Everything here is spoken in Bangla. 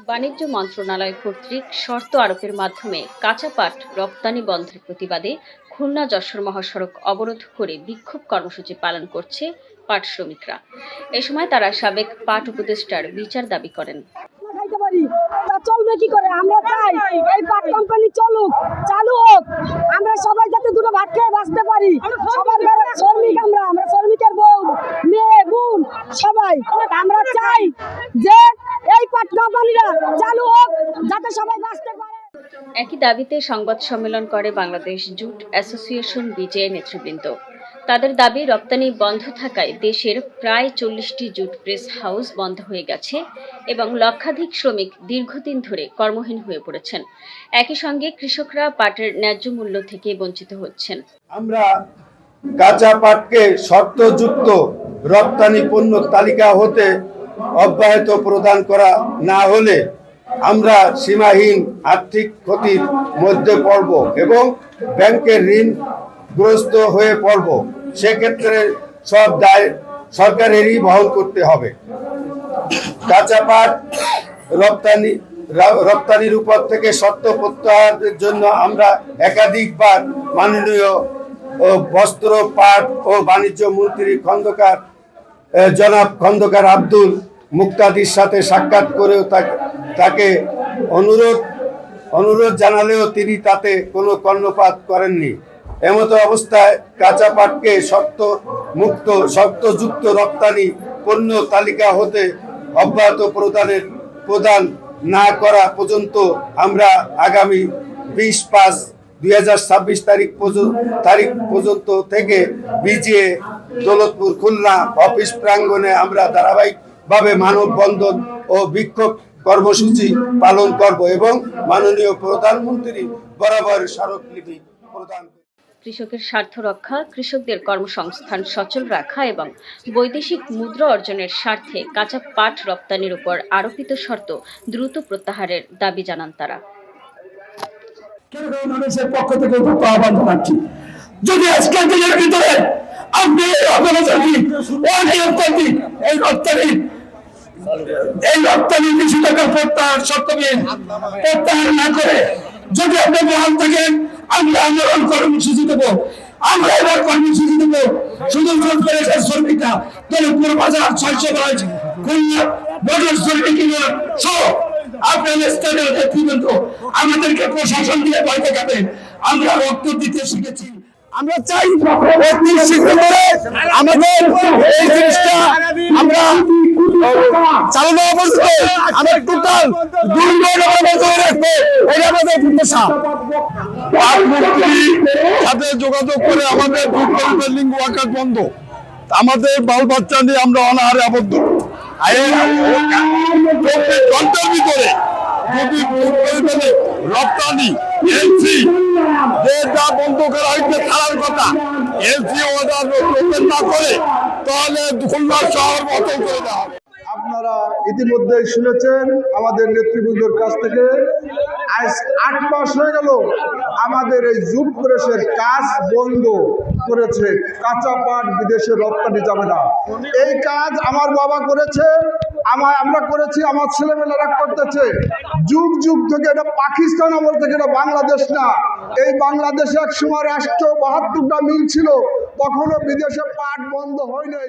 বাণিজ্য মন্ত্রণালয় কর্তৃক শর্ত আরোপের মাধ্যমে কাঁচা পাট রপ্তানি বন্ধের প্রতিবাদে খুলনা যশোর মহাসড়ক অবরোধ করে বিক্ষোভ কর্মসূচি পালন করছে পাট শ্রমিকরা। এ সময় তারা সাবেক পাট উপদেষ্টার বিচার দাবি করেন। চলবে কি করে? আমরা চাই এই পাট কোম্পানি চলুক, চালু হোক, আমরা সবাই যাতে দুটো ভাত খেয়ে বাঁচতে পারি। সবার শ্রমিক, আমরা শ্রমিকের বউ, মেয়ে, বোন সবাই আমরা চাই যে এই পাট কোম্পানিটা চালু হোক যাতে সবাই বাঁচতে পারে। একই দাবিতে সংবাদ সম্মেলন করে বাংলাদেশ জুট অ্যাসোসিয়েশন বিজেএ নেতৃবৃন্দ। তাদের দাবি, রপ্তানি বন্ধ থাকায় দেশের প্রায় 40টি জুট প্রেস হাউস বন্ধ হয়ে গেছে এবং লক্ষাধিক শ্রমিক দীর্ঘদিন ধরে কর্মহীন হয়ে পড়েছেন। একই সঙ্গে কৃষকরা পাটের ন্যায্য মূল্য থেকে বঞ্চিত হচ্ছেন। আমরা কাঁচা পাটকে শর্তযুক্ত রপ্তানি পণ্য তালিকা হতে অব্যাহত প্রদান করা না হলে আমরা সীমাহীন আর্থিক ক্ষতির মধ্যে পড়ব এবং ব্যাংকের ঋণগ্রস্ত হয়ে পড়ব। সেক্ষেত্রে সব দায় সরকারেরই বহন করতে হবে। কাঁচা পাট রপ্তানির উপর থেকে শর্ত প্রত্যাহারের জন্য আমরা একাধিকবার মাননীয় বস্ত্র, পাট ও বাণিজ্য মন্ত্রী জনাব খন্দকার আব্দুল মুক্তাদির সাথে সাক্ষাৎ করেও তাকে অনুরোধ জানালেও তিনি তাতে কোনো কর্ণপাত করেননি। এমতো অবস্থায় কাঁচা পাটকে শর্তযুক্ত রপ্তানি পণ্য তালিকা হতে অব্যাহত প্রদান না করা পর্যন্ত আমরা আগামী 20/5/2026 তারিখ পর্যন্ত থেকে বিজেএ দৌলতপুর খুলনা অফিস প্রাঙ্গণে আমরা ধারাবাহিকভাবে মানববন্ধন ও বিক্ষোভ কর্মসূচি পালন করব এবং মাননীয় প্রধানমন্ত্রী বরাবর স্মারকলিপি প্রদান। কৃষকের স্বার্থ রক্ষা, কৃষকদের কর্মসংস্থান সচল রাখা এবং বৈদেশিক মুদ্রা অর্জনের স্বার্থে কাঁচা পাট রপ্তানির উপর আরোপিত শর্ত দ্রুত প্রত্যাহারের দাবি জানান তারা। মানুষের পক্ষ থেকে আহ্বান জানাচ্ছি, যদি আজকের দিনের ভিতরে আপনি এই রপ্তানি নিষেধাজ্ঞা প্রত্যাহার না করে যদি আপনি বহাল থাকেন, আমরা আন্দোলন কর্মসূচি দেবো। আমরা এবার কর্মসূচি দেবো শুধু শ্রমিকরা দৌলতপুর বাজার 600 খুলনা মোটর শ্রমিক ইউনিয়ন সহ আপনাদের স্থানীয় নেতৃবৃন্দ আমাদেরকে প্রশাসন দিয়ে ভয় দেখাবেন। আমরা রক্ত দিতে শিখেছি। আমরা চাই আমাদের এই জিনিসটা আমরা চালানো অবস্থা আমরা টোটাল 2 রাখবো। এটা আমাদের প্রত্যাশা। সাথে যোগাযোগ করে আমাদের বিল্ডিং ওয়ার্কার বন্ধ, আমাদের বাল বাচ্চা নিয়ে আমরা অনাহারে আবদ্ধ। ঘন্টার ভিতরে যদি রপ্তানি এলসি যেটা বন্ধ করা হয়েছে ছাড়ার কথা, এলসি অর্ডার ওপেন না করে তাহলে খুলনা শহর বন্ধ করে দেওয়া হবে। আপনারা ইতিমধ্যেই শুনেছেন আমাদের নেতৃবৃন্দর কাছ থেকে, আজ 8 মাস হয়ে গেল আমাদের এই জুট প্রেসের কাজ বন্ধ করেছে। কাঁচা পাট বিদেশে রপ্তানি যাবে না। এই কাজ আমার বাবা করেছে, আমরা করেছি, আমার ছেলেমেয়েরা করতেছে। যুগ যুগ থেকে এটা পাকিস্তান আমল থেকে, এটা বাংলাদেশ না। এই বাংলাদেশে এক সময় রাষ্ট্র 72টা মিল ছিল, কখনো বিদেশে পাট বন্ধ হয় নাই।